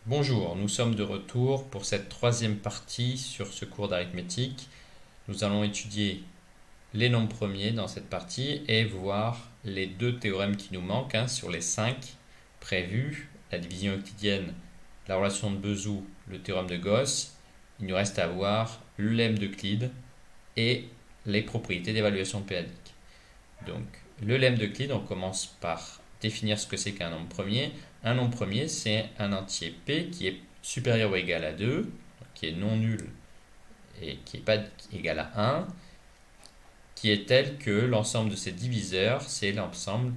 Bonjour, nous sommes de retour pour cette troisième partie sur ce cours d'arithmétique. Nous allons étudier les nombres premiers dans cette partie et voir les deux théorèmes qui nous manquent sur les 5 prévus, la division euclidienne, la relation de Bezout, le théorème de Gauss. Il nous reste à voir le lemme d'Euclide et les propriétés d'évaluation pédique. Donc, le lemme d'Euclide, on commence par définir ce que c'est qu'un nombre premier. Un nombre premier, c'est un entier P qui est supérieur ou égal à 2, qui est non nul et qui n'est pas égal à 1, qui est tel que l'ensemble de ses diviseurs, c'est l'ensemble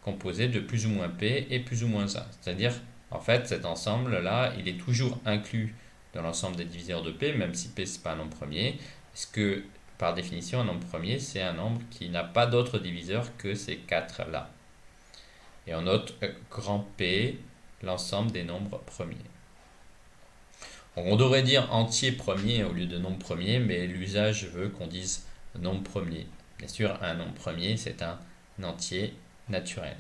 composé de plus ou moins P et plus ou moins 1. C'est-à-dire, en fait, cet ensemble-là, il est toujours inclus dans l'ensemble des diviseurs de P, même si P, ce n'est pas un nombre premier, parce que, par définition, un nombre premier, c'est un nombre qui n'a pas d'autre diviseur que ces 4-là. Et on note grand P, l'ensemble des nombres premiers. On devrait dire entier premier au lieu de nombre premier, mais l'usage veut qu'on dise nombre premier. Bien sûr, un nombre premier, c'est un entier naturel.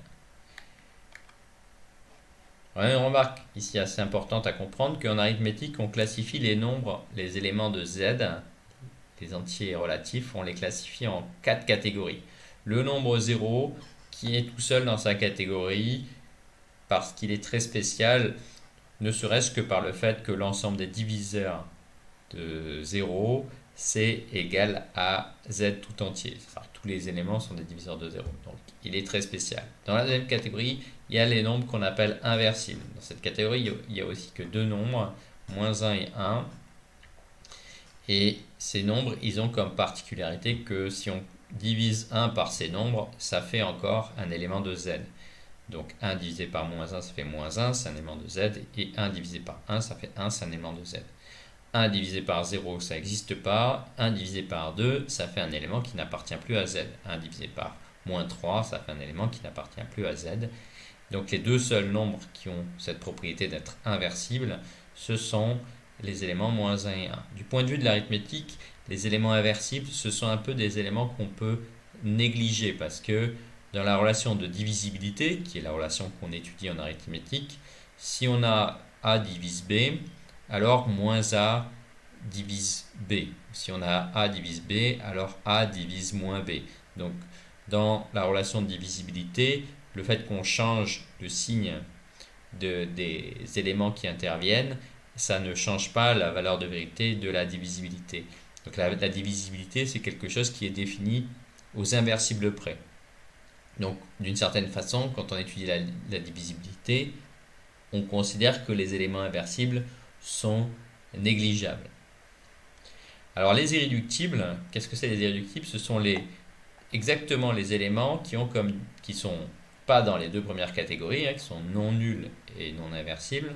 On a une remarque ici assez importante à comprendre qu'en arithmétique, on classifie les nombres, les éléments de Z, les entiers relatifs, on les classifie en 4 catégories. Le nombre 0, qui est tout seul dans sa catégorie, parce qu'il est très spécial, ne serait-ce que par le fait que l'ensemble des diviseurs de 0, c'est égal à Z tout entier. Enfin, tous les éléments sont des diviseurs de 0. Donc, il est très spécial. Dans la deuxième catégorie, il y a les nombres qu'on appelle inversibles. Dans cette catégorie, il y a aussi que deux nombres, moins 1 et 1. Et ces nombres, ils ont comme particularité que si on divise 1 par ces nombres, ça fait encore un élément de Z. Donc 1 divisé par moins 1, ça fait moins 1, c'est un élément de Z. Et 1 divisé par 1, ça fait 1, c'est un élément de Z. 1 divisé par 0, ça n'existe pas. 1 divisé par 2, ça fait un élément qui n'appartient plus à Z. 1 divisé par moins 3, ça fait un élément qui n'appartient plus à Z. Donc les deux seuls nombres qui ont cette propriété d'être inversibles, ce sont les éléments moins 1 et 1. Du point de vue de l'arithmétique, les éléments inversibles, ce sont un peu des éléments qu'on peut négliger parce que dans la relation de divisibilité, qui est la relation qu'on étudie en arithmétique, si on a A divise B, alors moins A divise B. Si on a A divise B, alors A divise moins B. Donc dans la relation de divisibilité, le fait qu'on change le signe des éléments qui interviennent, ça ne change pas la valeur de vérité de la divisibilité. Donc la divisibilité, c'est quelque chose qui est défini aux inversibles près. Donc d'une certaine façon, quand on étudie la divisibilité, on considère que les éléments inversibles sont négligeables. Alors les irréductibles, qu'est-ce que c'est les irréductibles? Ce sont exactement les éléments qui sont pas dans les deux premières catégories, qui sont non nuls et non inversibles,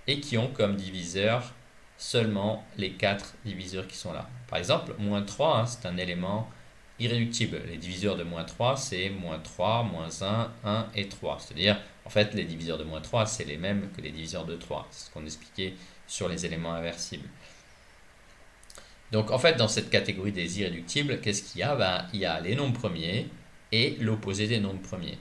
et qui ont comme diviseur seulement les 4 diviseurs qui sont là. Par exemple, moins 3, c'est un élément irréductible. Les diviseurs de moins 3, c'est moins 3, moins 1, 1 et 3. C'est-à-dire, en fait, les diviseurs de moins 3, c'est les mêmes que les diviseurs de 3. C'est ce qu'on expliquait sur les éléments inversibles. Donc, en fait, dans cette catégorie des irréductibles, qu'est-ce qu'il y a? Il y a les nombres premiers et l'opposé des nombres premiers.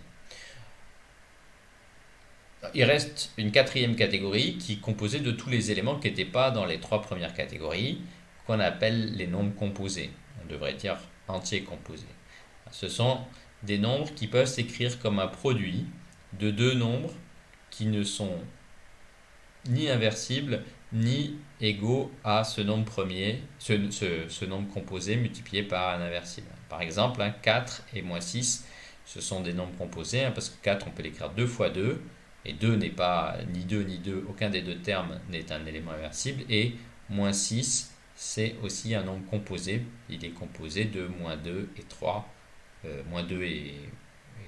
Il reste une quatrième catégorie qui est composée de tous les éléments qui n'étaient pas dans les 3 premières catégories, qu'on appelle les nombres composés. On devrait dire entiers composés. Ce sont des nombres qui peuvent s'écrire comme un produit de deux nombres qui ne sont ni inversibles ni égaux à ce nombre premier, ce nombre composé multiplié par un inversible. Par exemple, 4 et moins 6, ce sont des nombres composés, parce que 4, on peut l'écrire 2 fois 2, et 2 n'est pas ni 2 ni 2, aucun des deux termes n'est un élément inversible, et moins 6, c'est aussi un nombre composé, il est composé de moins 2 et 3, moins 2 et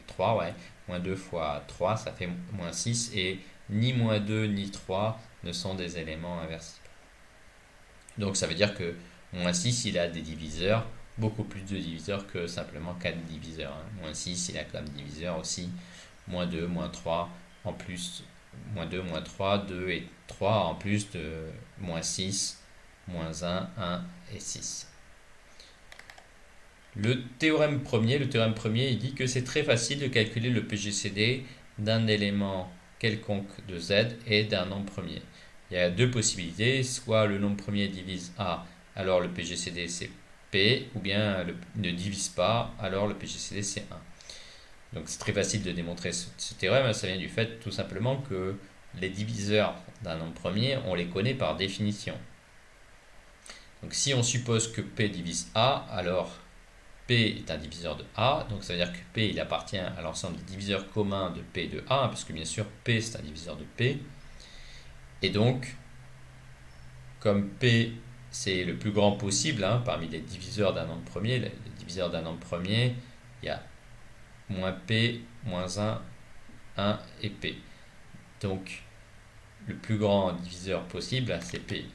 3, ouais, moins 2 fois 3, ça fait moins 6, et ni moins 2 ni 3 ne sont des éléments inversibles. Donc ça veut dire que moins 6, il a des diviseurs, beaucoup plus de diviseurs que simplement 4 diviseurs. Moins 6, il a comme diviseur aussi moins 2, moins 3, en plus, moins 2, moins 3, 2 et 3, en plus de moins 6, moins 1, 1 et 6. Le théorème premier, il dit que c'est très facile de calculer le PGCD d'un élément quelconque de Z et d'un nombre premier. il y a deux possibilités, soit le nombre premier divise A, alors le PGCD c'est P, ou bien ne divise pas, alors le PGCD c'est 1. Donc c'est très facile de démontrer ce théorème, ça vient du fait tout simplement que les diviseurs d'un nombre premier, on les connaît par définition. Donc si on suppose que P divise A, alors P est un diviseur de A, donc ça veut dire que P il appartient à l'ensemble des diviseurs communs de P de A, parce que bien sûr P c'est un diviseur de P. Et donc, comme P c'est le plus grand possible parmi les diviseurs d'un nombre premier, les diviseurs d'un nombre premier, il y a moins P, moins 1 et P. Donc, le plus grand diviseur possible, c'est P.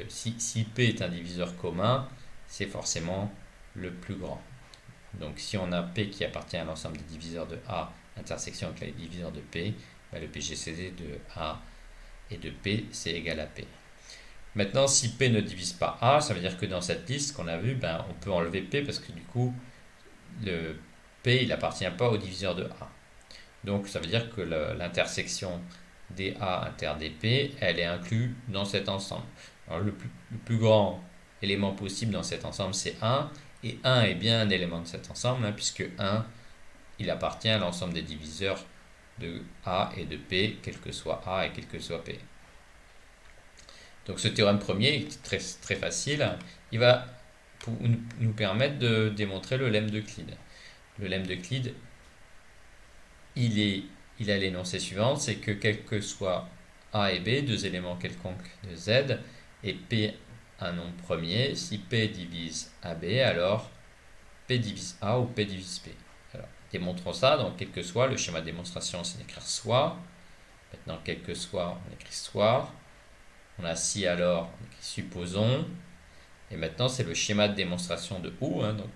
Si P est un diviseur commun, c'est forcément le plus grand. Donc, si on a P qui appartient à l'ensemble des diviseurs de A, intersection avec les diviseurs de P, le PGCD de A et de P, c'est égal à P. Maintenant, si P ne divise pas A, ça veut dire que dans cette liste qu'on a vue, on peut enlever P parce que du coup, le P, il n'appartient pas au diviseur de A. Donc, ça veut dire que l'intersection DA inter DP, elle est inclue dans cet ensemble. Alors, le plus grand élément possible dans cet ensemble, c'est 1. Et 1 est bien un élément de cet ensemble, puisque 1, il appartient à l'ensemble des diviseurs de A et de P, quel que soit A et quel que soit P. Donc ce théorème premier est très, très facile. Il va nous permettre de démontrer le lemme d'Euclide. Le lemme d'Euclide, il a l'énoncé suivant, c'est que quel que soit A et B, deux éléments quelconques de Z, et P un nombre premier, si P divise AB, alors P divise A ou P divise P. Alors, démontrons ça, donc quel que soit, le schéma de démonstration, c'est d'écrire soit. Maintenant, quel que soit, on écrit soit. On a si alors, on écrit supposons. Et maintenant, c'est le schéma de démonstration de OU. Donc,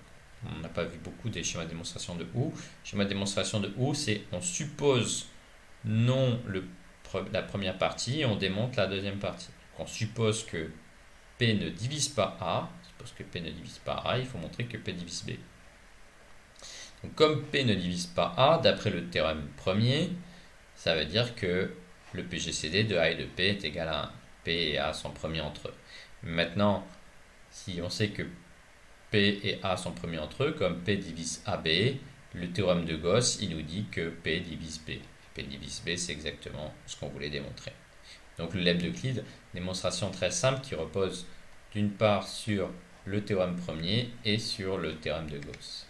on n'a pas vu beaucoup des schémas de démonstration de OU. Le schéma de démonstration de OU, c'est on suppose non la première partie et on démontre la deuxième partie. Donc, on suppose que P ne divise pas A. On suppose que P ne divise pas A, il faut montrer que P divise B. Donc, comme P ne divise pas A, d'après le théorème premier, ça veut dire que le PGCD de A et de P est égal à 1. P et A sont premiers entre eux. Maintenant, si on sait que P et A sont premiers entre eux, comme P divise AB, le théorème de Gauss, il nous dit que P divise B. P divise B, c'est exactement ce qu'on voulait démontrer. Donc le lemme d'Euclide, démonstration très simple qui repose d'une part sur le théorème premier et sur le théorème de Gauss.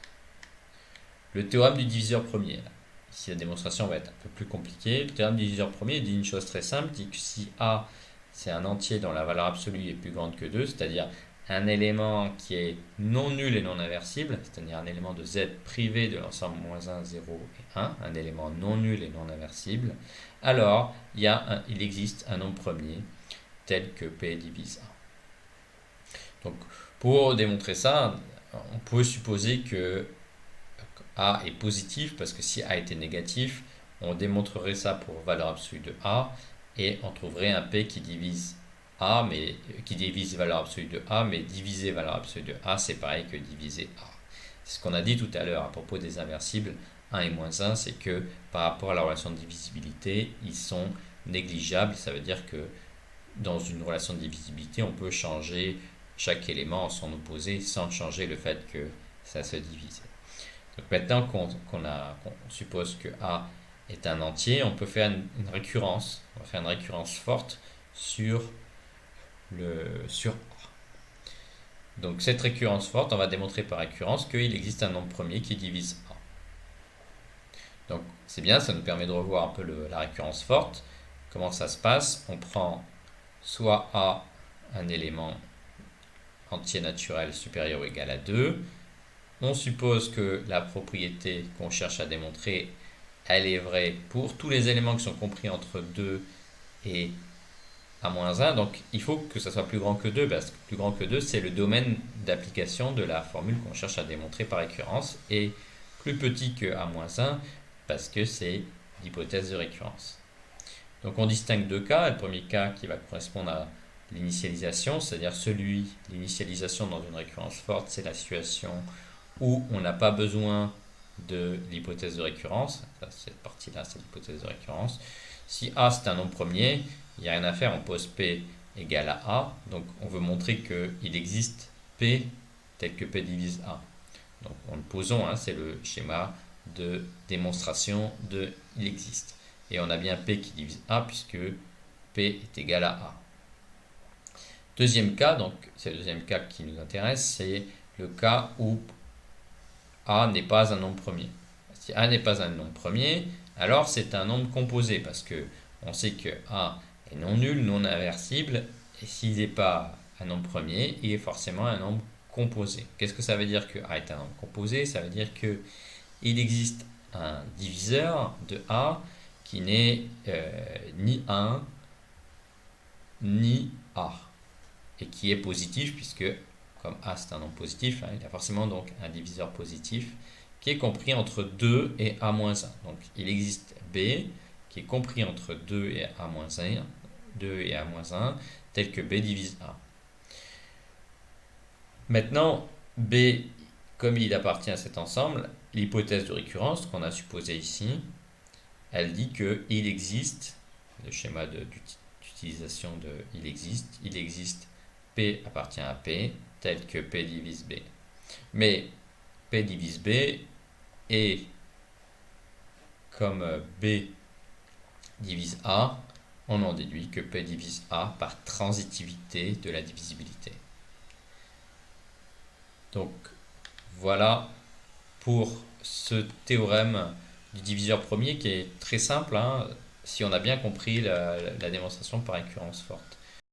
Le théorème du diviseur premier. Ici, la démonstration va être un peu plus compliquée. Le théorème du diviseur premier dit une chose très simple, dit que si A c'est un entier dont la valeur absolue est plus grande que 2, c'est-à-dire un élément qui est non nul et non inversible, c'est-à-dire un élément de Z privé de l'ensemble moins 1, 0 et 1, un élément non nul et non inversible, alors il existe un nombre premier tel que P divise A. Donc pour démontrer ça, on peut supposer que A est positif, parce que si A était négatif, on démontrerait ça pour valeur absolue de A, et on trouverait un P qui divise A, mais qui divise valeur absolue de A, mais diviser valeur absolue de A, c'est pareil que diviser A. C'est ce qu'on a dit tout à l'heure à propos des inversibles 1 et moins 1, c'est que par rapport à la relation de divisibilité, ils sont négligeables. Ça veut dire que dans une relation de divisibilité, on peut changer chaque élément en son opposé sans changer le fait que ça se divise. Donc maintenant qu'on suppose que A est un entier, on peut faire une récurrence. On va faire une récurrence forte sur A. Donc cette récurrence forte, on va démontrer par récurrence qu'il existe un nombre premier qui divise A. Donc c'est bien, ça nous permet de revoir un peu la récurrence forte. Comment ça se passe? On prend soit A, un élément entier naturel supérieur ou égal à 2. On suppose que la propriété qu'on cherche à démontrer, elle est vraie pour tous les éléments qui sont compris entre 2 et A-1. Donc il faut que ça soit plus grand que 2, parce que plus grand que 2, c'est le domaine d'application de la formule qu'on cherche à démontrer par récurrence, et plus petit que A-1, parce que c'est l'hypothèse de récurrence. Donc on distingue deux cas. Le premier cas qui va correspondre à l'initialisation, c'est-à-dire l'initialisation dans une récurrence forte, c'est la situation où on n'a pas besoin de l'hypothèse de récurrence. Cette partie-là, c'est l'hypothèse de récurrence. Si A, c'est un nombre premier, il n'y a rien à faire, on pose P égale à A, donc on veut montrer qu'il existe P tel que P divise A. Donc en le posons, hein, c'est le schéma de démonstration de il existe. Et on a bien P qui divise A puisque P est égal à A. Deuxième cas, donc c'est le deuxième cas qui nous intéresse, c'est le cas où A n'est pas un nombre premier. Si A n'est pas un nombre premier, alors c'est un nombre composé parce que on sait que A est non nul, non inversible, et s'il n'est pas un nombre premier, il est forcément un nombre composé. Qu'est-ce que ça veut dire que A est un nombre composé? Ça veut dire que il existe un diviseur de A qui n'est ni 1 ni A et qui est positif puisque comme A c'est un nombre positif, hein, il a forcément donc un diviseur positif qui est compris entre 2 et A-1. Donc il existe B qui est compris entre 2 et A-1, 2 et A-1, tel que B divise A. Maintenant, B, comme il appartient à cet ensemble, l'hypothèse de récurrence qu'on a supposée ici, elle dit qu'il existe, le schéma d'utilisation de il existe P appartient à P, tel que P divise B. Mais P divise B et comme B divise A, on en déduit que P divise A par transitivité de la divisibilité. Donc voilà pour ce théorème du diviseur premier qui est très simple, hein, si on a bien compris la démonstration par récurrence forte.